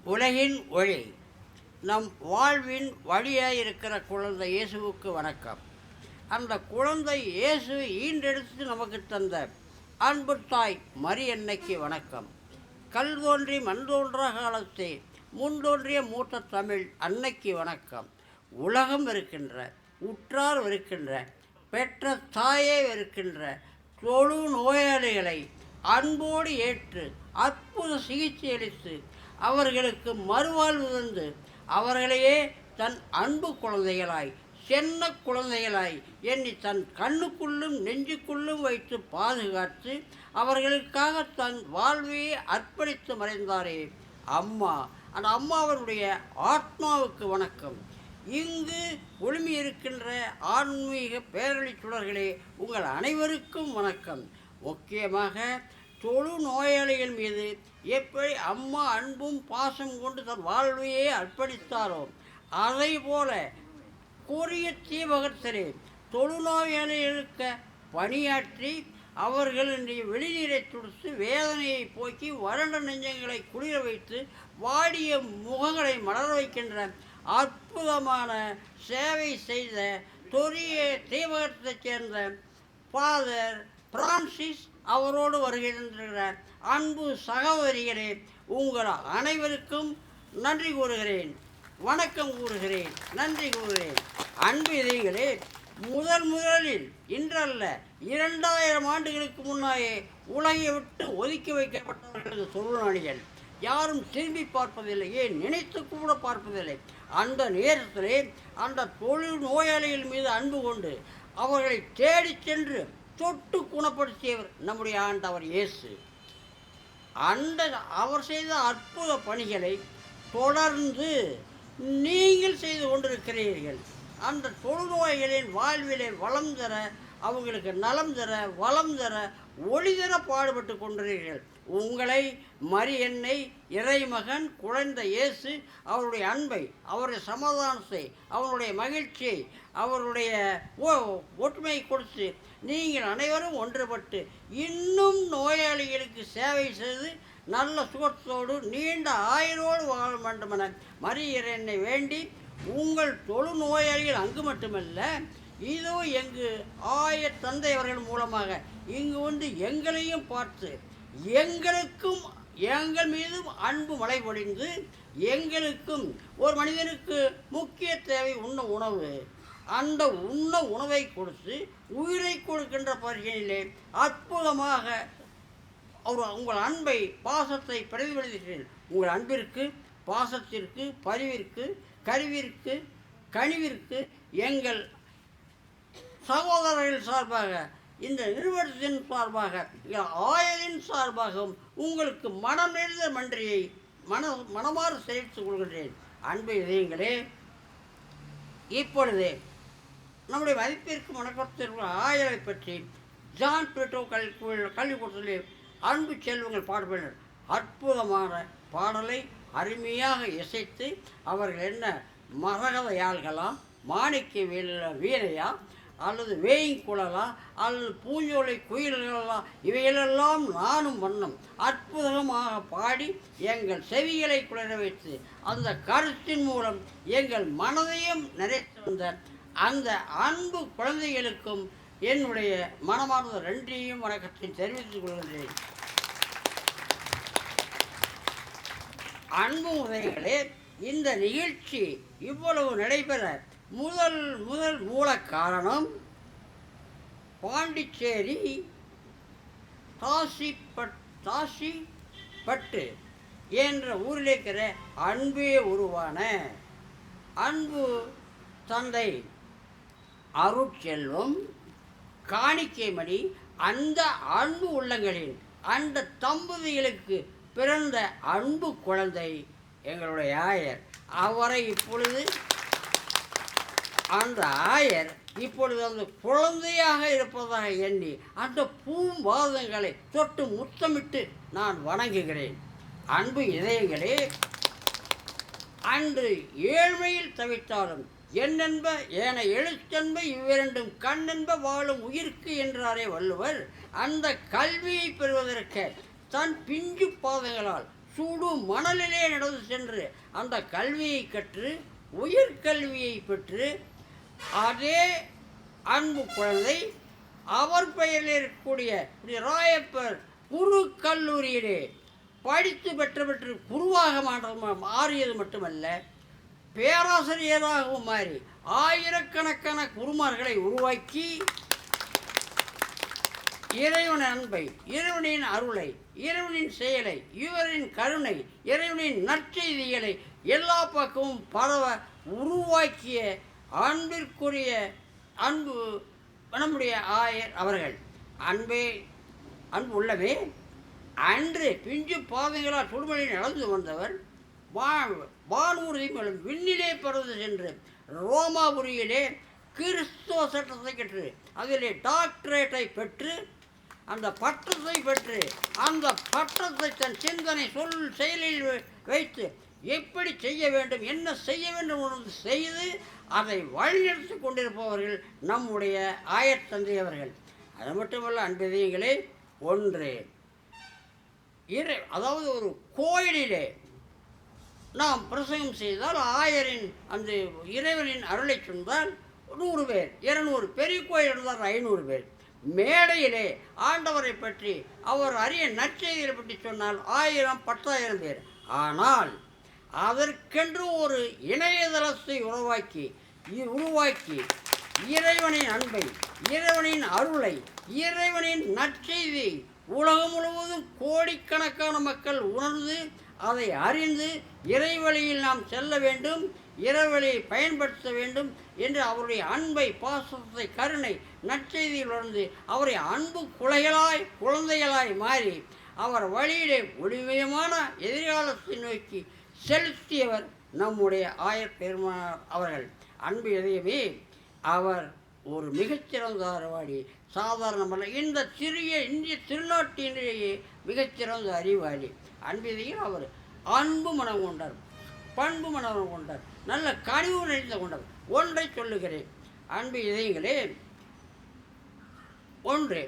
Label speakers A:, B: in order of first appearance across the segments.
A: உலகின் ஒளி, நம் வாழ்வின் வழியாக இருக்கிற குழந்தை இயேசுவுக்கு வணக்கம். அந்த குழந்தை இயேசு ஈன்றெடுத்து நமக்கு தந்த அன்பு தாய் மரியன்னைக்கு வணக்கம். கல் தோன்றி மண் தோன்றா காலத்தை முன்தோன்றிய மூத்த தமிழ் அன்னைக்கு வணக்கம். உலகம் இருக்கின்ற, உற்றார் இருக்கின்ற, பெற்ற தாயே இருக்கின்ற தொழு நோயாளிகளை அன்போடு ஏற்று அற்புத சிகிச்சை அளித்து அவர்களுக்கு மறுவாழ்வு தந்து அவர்களையே தன் அன்பு குழந்தைகளாய், சென்ன குழந்தைகளாய் எண்ணி தன் கண்ணுக்குள்ளும் நெஞ்சுக்குள்ளும் வைத்து பாதுகாத்து அவர்களுக்காக தன் வாழ்வையே அர்ப்பணித்து மறைந்தாரே அம்மா. அந்த அம்மாவனுடைய ஆத்மாவுக்கு வணக்கம். இங்கு ஒளிமி இருக்கின்ற ஆன்மீக பேரொளி சுடர்களே, உங்கள் அனைவருக்கும் வணக்கம். முக்கியமாக தொழு நோயாளிகள் மீது எப்படி அம்மா அன்பும் பாசம் கொண்டு தன் வாழ்வையே அர்ப்பணித்தாரோ, அதை போல கொரிய தீபகத்திலே தொழுநோயாளிகளுக்கு பணியாற்றி அவர்களுடைய வெளிநீரை துடித்து வேதனையை போக்கி வறண்ட நெஞ்சங்களை குளிர வைத்து வாடிய முகங்களை மலர வைக்கின்ற அற்புதமான சேவை செய்த கொரிய தீபகத்தைச் சேர்ந்த ஃபாதர் பிரான்சிஸ் அவரோடு வருகின்ற அன்பு சகோதரிகளே, உங்கள் அனைவருக்கும் நன்றி கூறுகிறேன், வணக்கம் கூறுகிறேன், நன்றி கூறுகிறேன். அன்பு இதயங்களே, முதலில் இன்றல்ல 2000 ஆண்டுகளுக்கு முன்னாயே உலகை விட்டு ஒதுக்கி வைக்கப்பட்டவர்களது தொழுநோயாளிகள் யாரும் திரும்பி பார்ப்பதில்லை, ஏன் நினைத்து கூட பார்ப்பதில்லை. அந்த நேரத்திலே அந்த தொழில் நோயாளிகள் மீது அன்பு கொண்டு அவர்களை தேடி சென்று தொட்டு குணப்படுத்தியவர் நம்முடைய ஆண்டவர் இயேசு. அவர் செய்த அற்புத பணிகளை தொடர்ந்து நீங்கள் செய்து கொண்டிருக்கிறீர்கள். அந்த தொழுநோய்களின் வாழ்விலே வளம் தர, அவங்களுக்கு நலம் தர, வளம் தர, ஒளி தர பாடுபட்டு கொண்டிருக்கிறீர்கள். உங்களை மரியன்னை, இறைமகன், குழந்தை இயேசு அவருடைய அன்பை, அவருடைய சமாதானத்தை, அவருடைய மகிழ்ச்சியை, அவருடைய ஒற்றுமையை கொடுத்து நீங்கள் அனைவரும் ஒன்றுபட்டு இன்னும் நோயாளிகளுக்கு சேவை செய்து நல்ல சுகத்தோடு நீண்ட ஆயுளோடு வாழ வேண்டுமென மரியன்னை வேண்டி, உங்கள் தொழு நோயாளிகள் அங்கு மட்டுமல்ல, இதோ எங்கு தந்தை அவர்கள் மூலமாக இங்கு வந்து எங்களையும் பார்த்து எங்களுக்கும் எங்கள் மீதும் அன்பு மழை பொழிந்து, எங்களுக்கும் ஒரு மனிதனுக்கு முக்கிய தேவை உணவு, அந்த உணவை கொடுத்து உயிரை கொடுக்கின்ற பரிசனிலே அற்புதமாக உங்கள் அன்பை, பாசத்தை பிரதிபலித்தீர்கள். உங்கள் அன்பிற்கு, பாசத்திற்கு, பரிவிற்கு, கருவிற்கு, கனிவிற்கு எங்கள் சகோதரர்கள் சார்பாக, இந்த நிறுவனத்தின் சார்பாக, ஆயரின் சார்பாகவும் உங்களுக்கு மனம் நிறைந்த நன்றியை மனமாறு தெரிவித்துக் கொள்கின்றேன். அன்பு இதயங்களே, இப்பொழுது நம்முடைய மதிப்பிற்கு வணக்கத்திற்கு ஆயரை பற்றி ஜான் பிரிட்டோ கல்விக்கூடத்திலே அன்பு செல்வங்கள் பாடுபடுகின்றனர். அற்புதமான பாடலை அருமையாக இசைத்து அவர்கள் என்ன மரகத யாழ்களா, மாணிக்க வீணையா, அல்லது வேயிங் குழலா, அல்லது பூஞ்சோலை குயில்களா, இவைகளெல்லாம் நானும் வண்ணம் அற்புதமாக பாடி எங்கள் செவிகளை குளிர வைத்து அந்த கருத்தின் மூலம் எங்கள் மனதையும் நிறைத்து வந்த அந்த அன்பு குழந்தைகளுக்கும் என்னுடைய மனமார்ந்த நன்றியையும் வணக்கத்தையும் தெரிவித்துக் கொள்கின்றேன். அன்பு உதவிகளே, இந்த நிகழ்ச்சி இவ்வளவு நடைபெற முதல் மூல காரணம் பாண்டிச்சேரி தாசிப்பட்டு என்ற ஊரில் இருக்கிற அன்பே உருவான அன்பு தந்தை அருட்செல்வம் காணிக்கைமணி, அந்த அன்பு உள்ளங்களின் அந்த தம்பதிகளுக்கு பிறந்த அன்பு குழந்தை எங்களுடைய ஆயர். அவரை இப்பொழுது அந்த ஆயர் இப்பொழுது அந்த குழந்தையாக இருப்பதாக எண்ணி அந்த பூம்பாதங்களை தொட்டு முத்தமிட்டு நான் வணங்குகிறேன். அன்பு இதயங்களே, அன்று ஏழ்மையில் தவித்தாலும் என்னென்ப ஏன எழுத்தென்ப இவ்விரண்டும் கண்ணென்ப வாழும் உயிர்க்கு என்றாரே வள்ளுவர். அந்த கல்வியை பெறுவதற்கு தன் பிஞ்சு பாதங்களால் சூடு மணலிலே நடந்து சென்று அந்த கல்வியை கற்று உயர்கல்வியை பெற்று அதே அன்பு குழந்தை அவர் பெயரில் இருக்கக்கூடிய ராயப்பர் குரு கல்லூரியிலே படித்து பெற்று குருவாக மாறியது மட்டுமல்ல, பேராசிரியராகவும் மாறி ஆயிரக்கணக்கான குருமார்களை உருவாக்கி இறைவனின் அன்பை, இறைவனின் அருளை, இறைவனின் செயலை, இவரின் கருணை, இறைவனின் நற்செய்திகளை எல்லா பக்கமும் பரவ உருவாக்கிய அன்பிற்குரிய அன்பு நம்முடைய ஆயர் அவர்கள். அன்பு உள்ளவே அன்று பிஞ்சு பாதைகளால் சுடுமலையில் நடந்து வந்தவர் வானூர்தி மூலம் விண்ணிலே பறந்து சென்று ரோமாபுரியிலே கிறிஸ்துவ சட்டத்தை கற்று அதிலே டாக்டரேட்டை பெற்று அந்த பட்டத்தை பெற்று அந்த பட்டத்தை தன் சிந்தனை செயலில் வைத்து எப்படி செய்ய வேண்டும், என்ன செய்ய வேண்டும் என்று செய்து அதை வழிநடத்தி கொண்டிருப்பவர்கள் நம்முடைய ஆயர் தந்தை அவர்கள். அது மட்டுமல்ல அன்பதியங்களே, ஒன்று அதாவது ஒரு கோயிலிலே நாம் பிரசங்கம் செய்தால் ஆயரின் அந்த இறைவனின் அருளை சொன்னால் 100 பேர், 200, பெரிய கோயில் இருந்தால் 500 பேர். மேடையிலே ஆண்டவரை பற்றி அவர் அரிய நற்செய்திகளை பற்றி சொன்னால் 1000, 10,000 பேர். ஆனால் அதற்கென்று ஒரு இணையதளத்தை உருவாக்கி இறைவனின் அன்பை, இறைவனின் அருளை, இறைவனின் நற்செய்தி உலகம் முழுவதும் கோடிக்கணக்கான மக்கள் உணர்ந்து அதை அறிந்து இறைவழியில் நாம் செல்ல வேண்டும், இறைவழியை பயன்படுத்த வேண்டும் என்று அவருடைய அன்பை, பாசத்தை, கருணை, நற்செய்தியில் உணர்ந்து அவரை அன்பு குழந்தைகளாய் மாறி அவர் வழியிலே ஒளிமயமான எதிர்காலத்தை நோக்கி செலுத்தியவர் நம்முடைய ஆயர் பெருமானார் அவர்கள். அன்பு இதயமே, அவர் ஒரு மிகச்சிறந்த அறிவாளி, சாதாரணமல்ல. இந்த சிறிய இந்திய திருநாட்டிலேயே மிகச்சிறந்த அறிவாளி. அன்பிதையில் அவர் அன்பு மனம் கொண்டார், பண்பு மனம் கொண்டார், நல்ல கனிவு நிறைந்த கொண்டார். ஒன்றை சொல்லுகிறேன் அன்பு இதயங்களே, ஒன்று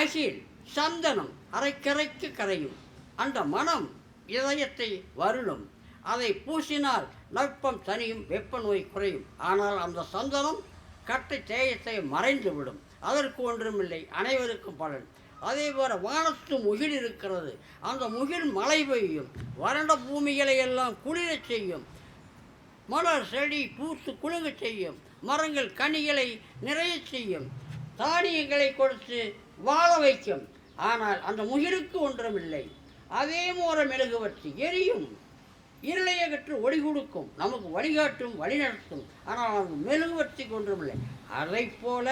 A: அகில் சந்தனம் அரைக்கரைக்கு கரையும், அந்த மனம் இதயத்தை வருளும், அதை பூசினால் வெப்பம் தனியும், வெப்ப நோய் குறையும். ஆனால் அந்த சந்தனம் கட்டை தேயத்தை மறைந்துவிடும். அதற்கு ஒன்றுமில்லை, அனைவருக்கும் பலன். அதே போல வானத்து முகில் இருக்கிறது, அந்த முகில் மழை பெய்யும், வறண்ட பூமிகளை எல்லாம் குளிரச் செய்யும், மலர் செடி பூத்து குலுங்க செய்யும், மரங்கள் கனிகளை நிறைய செய்யும், தானியங்களை கொடுத்து வாழ வைக்கும். ஆனால் அந்த முகிலுக்கு ஒன்றுமில்லை. அதே போல மெழுகுவர்த்தி எரியும், இருளை அகற்று ஒளி கொடுக்கும், நமக்கு வழிகாட்டும், வழிநடத்தும். ஆனால் அந்த மெழுகுவர்த்திக்கு ஒன்றுமில்லை. அதை போல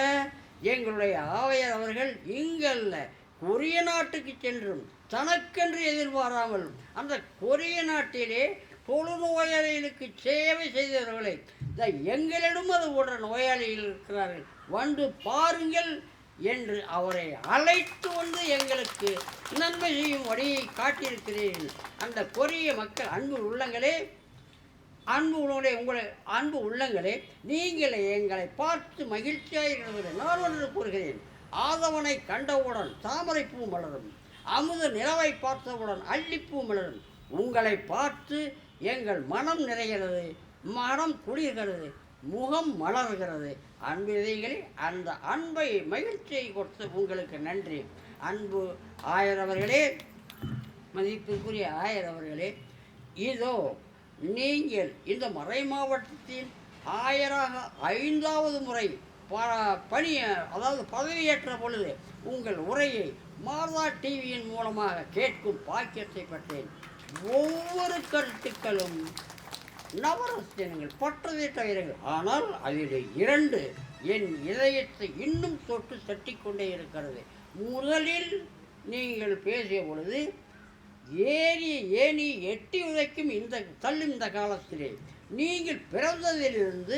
A: எங்களுடைய ஆவையர் அவர்கள் இங்கல்ல, கொரிய நாட்டுக்கு சென்றும் தனக்கென்று எதிர்பாராமல் அந்த கொரிய நாட்டிலே தொழுநோயாளிகளுக்கு சேவை செய்தவர்களை எங்களிடம் அது போன்ற நோயாளிகள் இருக்கிறார்கள், வந்து பாருங்கள் என்று அவரை அழைத்து வந்து எங்களுக்கு நன்மை செய்யும் வழியை காட்டியிருக்கிறீர்கள். அந்த கொரிய மக்கள் அன்பு உள்ளங்களே நீங்கள் எங்களை பார்த்து மகிழ்ச்சியாக இருக்கிறது. நான் ஒன்று கூறுகிறேன், ஆதவனை கண்டவுடன் தாமரை பூ மலரும், அமுத நிலவை பார்த்தவுடன் அல்லிப்பூ மலரும். உங்களை பார்த்து எங்கள் மனம் நிறைகிறது, மனம் குளிர்கிறது, முகம் மலர்கிறது. அன்பு இதயங்களே, அந்த அன்பை மகிழ்ச்சியை கொடுத்து உங்களுக்கு நன்றி. அன்பு ஆயர் அவர்களே, மதிப்பிற்குரிய ஆயர் அவர்களே, இதோ நீங்கள் இந்த மறை மாவட்டத்தின் ஆயராக 5வது முறை பதவியேற்ற பொழுது உங்கள் உரையை மாதா டிவியின் மூலமாக கேட்கும் பாக்கியத்தை பெற்றேன். ஒவ்வொரு கருத்துக்களும் நவரத்தினங்கள், பட்டதிட்ட வீரர்கள். ஆனால் அதில் 2 என் இதயத்தை இன்னும் தொட்டு தட்டிக்கொண்டே இருக்கிறது. முதலில் நீங்கள் பேசிய பொழுது ஏணி எட்டி உதைக்கும் இந்த காலத்திலே நீங்கள் பிறந்ததிலிருந்து,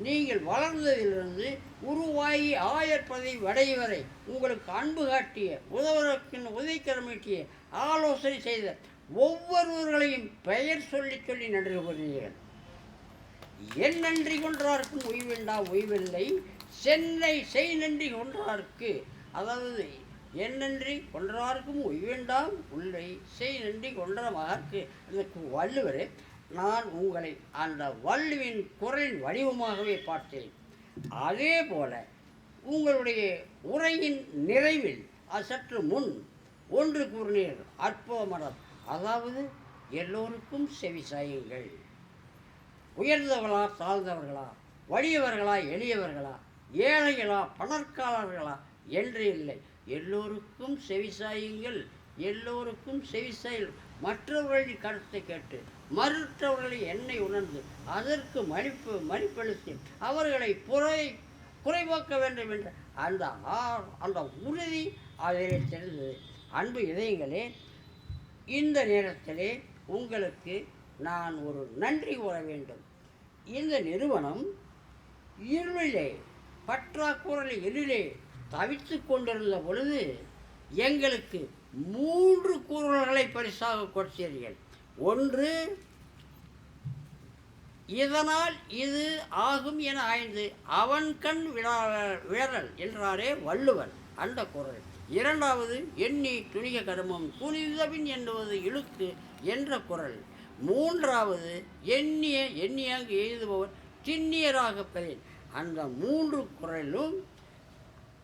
A: நீங்கள் வளர்ந்ததிலிருந்து, உருவாகி ஆயர் பதவி வடை வரை உங்களுக்கு அன்பு காட்டிய, உதவிக்கரமீட்டிய, ஆலோசனை செய்த ஒவ்வொருவர்களையும் பெயர் சொல்லி சொல்லி நன்றி கூறுகிறீர்கள். என் நன்றி கொன்றார்க்கும் உய்வெண்டா உய்வில்லை, சென்னை செய் நன்றி கொன்றார்க்கு. அதாவது என்னன்றி கொன்றார்க்கும் உய்வேண்டாம் உள்ளை செய் நன்றி கொன்ற மகற்கு இந்த வள்ளுவர். நான் உங்களை அந்த வள்ளுவின் குரலின் வடிவமாகவே பார்த்தேன். அதே போல உங்களுடைய உரையின் நிறைவில் சற்று முன் ஒன்று கூறினீர், அற்புதமனம். அதாவது எல்லோருக்கும் செவி சாயுங்கள். உயர்ந்தவர்களா தாழ்ந்தவர்களா, வலியவர்களா எளியவர்களா, ஏழைகளா பணக்காரர்களா என்று இல்லை, எல்லோருக்கும் செவிசாயுங்கள். எல்லோருக்கும் செவிசாயில் மற்றவர்களின் கருத்தை கேட்டு மற்றவர்களை என்னை உணர்ந்து அதற்கு மதிப்பளித்து அவர்களை குறைவாக்க வேண்டும் என்ற அந்த உறுதி அதிலே தெரிந்தது. அன்பு இதயங்களே, இந்த நேரத்திலே உங்களுக்கு நான் ஒரு நன்றி கூற வேண்டும். இந்த நிறுவனம் இருளிலே பற்றாக்குறை இருளிலே தவித்து கொண்டிருந்த பொழுது எங்களுக்கு 3 கூறல்களை பரிசாக கொடுத்தீர்கள். ஒன்று, இதனால் இது ஆகும் என ஆய்ந்து அவன் கண் விழறல் என்றாரே வள்ளுவர், அந்த குரல். இரண்டாவது, எண்ணி துணிக கருமம் துணிதவின் எண்ணுவது இழுக்கு என்ற குரல். மூன்றாவது, எண்ணியாங்கு எழுதுபவர் திண்ணியராக பெறேன். அந்த 3 குரலும்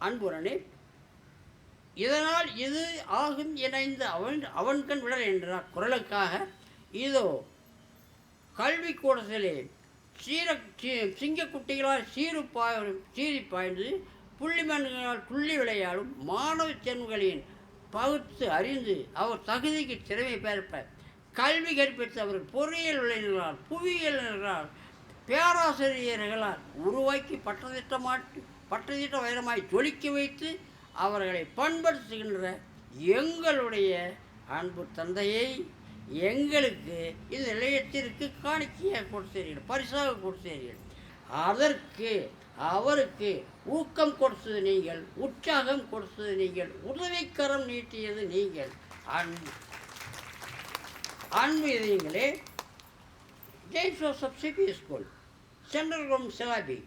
A: அன்புடனே இதனால் இது ஆகும் இணைந்து அவன்கண் விடல் என்ற குரலுக்காக இதோ கல்விக்கூடத்திலே சிங்கக்குட்டிகளால் சீறி பாய்ந்து புள்ளிமண்களால் துள்ளி விளையாடும் மாணவ செல்வங்களின் பகுத்து அறிந்து அவர் தகுதிக்கு திறமை பெறப்ப கல்வி கற்பித்தவர்கள் பொறியியல் விளைஞர்களால் புவியியலால் பேராசிரியர்களால் உருவாக்கி பட்டத்திட்ட வைரமாய் ஜொலிக்க வைத்து அவர்களை பண்படுத்துகின்ற எங்களுடைய அன்பு தந்தையை எங்களுக்கு இந்த நிலையத்திற்கு காணிக்கையாக கொடுத்தீர்கள், பரிசாக கொடுத்தீர்கள். அவருக்கு ஊக்கம் கொடுத்தது நீங்கள், உற்சாகம் கொடுத்தது நீங்கள், உதவிக்கரம் நீட்டியது நீங்கள். அன்பு இதயங்களே, Saint Joseph CBSE school, central government syllabi,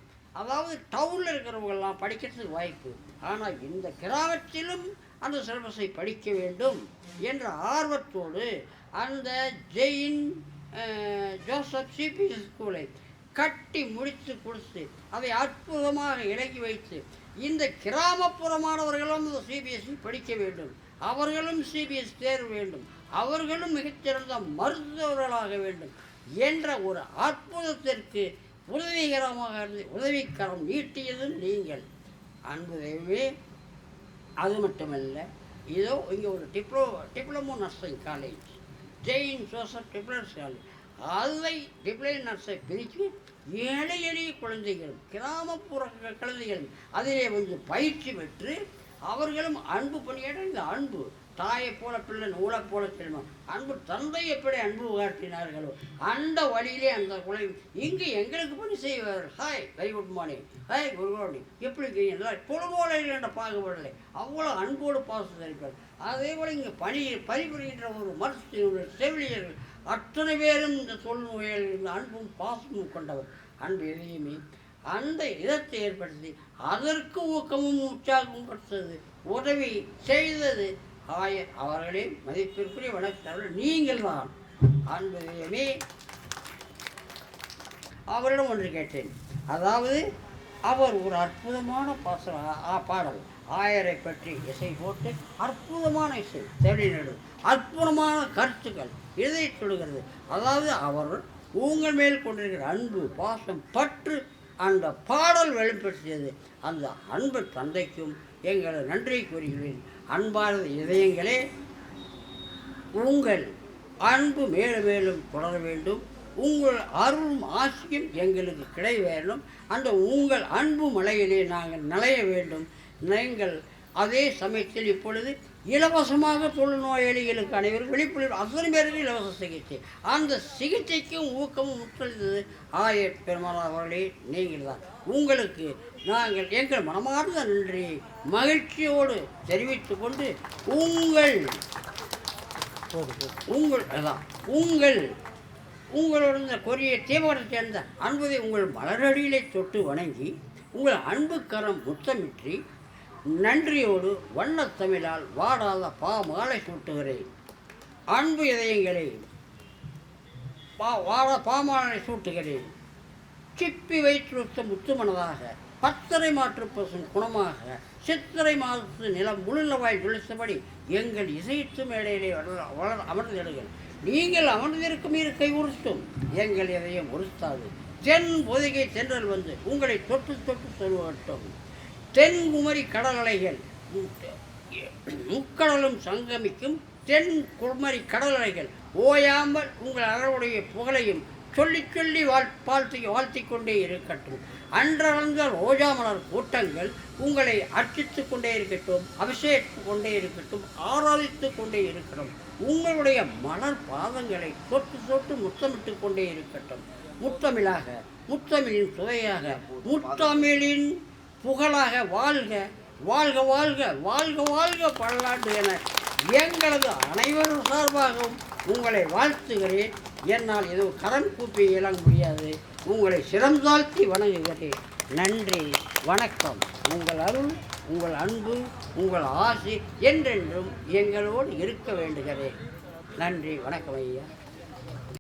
A: அதாவது டவுனில் இருக்கிறவங்கெல்லாம் படிக்கிறதுக்கு வாய்ப்பு. ஆனால் இந்த கிராமத்திலும் அந்த சிலபஸை படிக்க வேண்டும் என்ற ஆர்வத்தோடு அந்த ஜெயின் ஜோசப் சிபிஎஸ் ஸ்கூலை கட்டி முடித்து கொடுத்து அதை அற்புதமாக இறக்கி வைத்து இந்த கிராமப்புறமானவர்களும் இந்த சிபிஎஸ்சி படிக்க வேண்டும், அவர்களும் சிபிஎஸ் தேர்வு வேண்டும், அவர்களும் மிகச்சிறந்த மருத்துவர்களாக வேண்டும் என்ற ஒரு அற்புதத்திற்கு உதவிக்கரம் நீட்டியதும் நீங்கள். அன்பு தெய்வமே, அது மட்டுமல்ல, இதோ இங்கே ஒரு diploma nursing college, Saint Joseph diplomas college, அதை டிப்ளமோ நர்ஸை பிரித்து எளிய குழந்தைகளும் கிராமப்புற குழந்தைகளும் அதிலே வந்து பயிற்சி பெற்று அவர்களும் அன்பு பணியாற்ற இந்த அன்பு தாயை போல பிள்ளை நூலை போல செல்வம் அன்பு தந்தை எப்படி அன்பு காட்டினார்களோ அந்த வழியிலே அந்த குழந்தை இங்கு எங்களுக்கு பணி செய்வார்கள். Hi, very good morning, hi good morning, எப்படி இருக்கீங்க, பொழுதுபோல என்ற பாகுபடலை அவ்வளோ அன்போடு பாசம் தெரிவிப்பார். அதே போல் இங்கே பணிபுரிகின்ற ஒரு மருத்துவ செவிலியர்கள் அத்தனை பேரும் இந்த தொழுநோயாளர்கள் இந்த அன்பும் பாசமும் கொண்டவர். அன்பு எதையுமே அந்த இதத்தை ஏற்படுத்தி அதற்கு ஊக்கமும் உற்சாகமும் கொடுத்தது, உதவி செய்தது அவர்களே மதிப்பிற்குரிய வணக்கத்தவர்கள் நீங்கள் தான். அன்புமே, அவரிடம் ஒன்று கேட்டேன். அதாவது அவர் ஒரு அற்புதமான பாடல் ஆயரை பற்றி இசை போட்டு அற்புதமான இசை தெளிநடு அற்புதமான கருத்துக்கள் இதை சொல்கிறது. அதாவது அவர் உங்கள் மேல் கொண்டிருக்கிற அன்பு பாசம் பற்று அந்த பாடல் வெளிப்படுத்தியது. அந்த அன்பு தந்தைக்கும் எங்களை நன்றி கூறுகிறேன். அன்பார்ந்த இதயங்களே, உங்கள் அன்பு மேலும் மேலும் தொடர வேண்டும். உங்கள் அருளும் ஆசையும் எங்களுக்கு கிடை வேண்டும். அந்த உங்கள் அன்பு மலையிலே நாங்கள் நலைய வேண்டும். நீங்கள் அதே சமயத்தில் இப்பொழுது இலவசமாக தொழுநோயாளிகளுக்கு அனைவரும் விழிப்புணர்வு அத்தனை பேருக்கு இலவச சிகிச்சை. அந்த சிகிச்சைக்கும் ஊக்கமும் முற்றளித்தது ஆயர் பெருமாள் அவர்களே நீங்கள் தான். உங்களுக்கு நாங்கள் எங்கள் மனமார்ந்த நன்றி மகிழ்ச்சியோடு தெரிவித்து கொண்டு உங்களோட இந்த கொரிய தீவிரத்தை சேர்ந்த அன்பதை உங்கள் மலரடியிலே தொட்டு வணங்கி உங்கள் அன்பு கரம் முத்தமிற்றி நன்றியோடு வண்ணத்தமிழால் வாடாத பாமாலை சூட்டுகிறேன். அன்பு இதயங்களே, பாமாலை சூட்டுகிறேன். சிப்பி வயிற்றுத்த முத்துமனதாக, பத்தரை மாற்று பசும் குணமாக, சித்திரை மாதத்து நிலம் முழுலவாய் துளித்தபடி எங்கள் இசைத்து மேடையிலே அமர்ந்திடுங்கள். நீங்கள் அமர்ந்திருக்கும் இருக்கை உறுத்தும், எங்கள் இதயம் உறுத்தாது. தென் பொதிகை தென்றல் வந்து உங்களை தொட்டு தொட்டு சொல்வட்டும். தென்குமரி கடல் அலைகள் முக்கடலும் சங்கமிக்கும். தென் குமரி கடல் அலைகள் ஓயாமல் உங்கள் அறவுடைய புகழையும் சொல்லி சொல்லி வாழ்த்தி கொண்டே இருக்கட்டும். அன்றளந்த ரோஜா மலர் கூட்டங்கள் உங்களை அர்ச்சித்து கொண்டே இருக்கட்டும், அபிஷேகித்து கொண்டே இருக்கட்டும், ஆராதித்து கொண்டே இருக்கட்டும். உங்களுடைய மலர் பாதங்களை தொட்டு தொட்டு முத்தமிட்டு கொண்டே இருக்கட்டும். முத்தமிழாக, முத்தமிழின் சுவையாக, முத்தமிழின் புகழாக வாழ்க வாழ்க வாழ்க வாழ்க வாழ்க பல்லாண்டு என எங்களது அனைவரும் சார்பாகவும் உங்களை வாழ்த்துகிறேன். என்னால் ஏதோ கரம் கூப்பி இயல முடியாது. உங்களை சிரம் தாழ்த்தி வணங்குகிறேன். நன்றி, வணக்கம். உங்கள் அருள், உங்கள் அன்பு, உங்கள் ஆசி என்றென்றும் எங்களோடு இருக்க வேண்டுகிறேன். நன்றி, வணக்கம் ஐயா.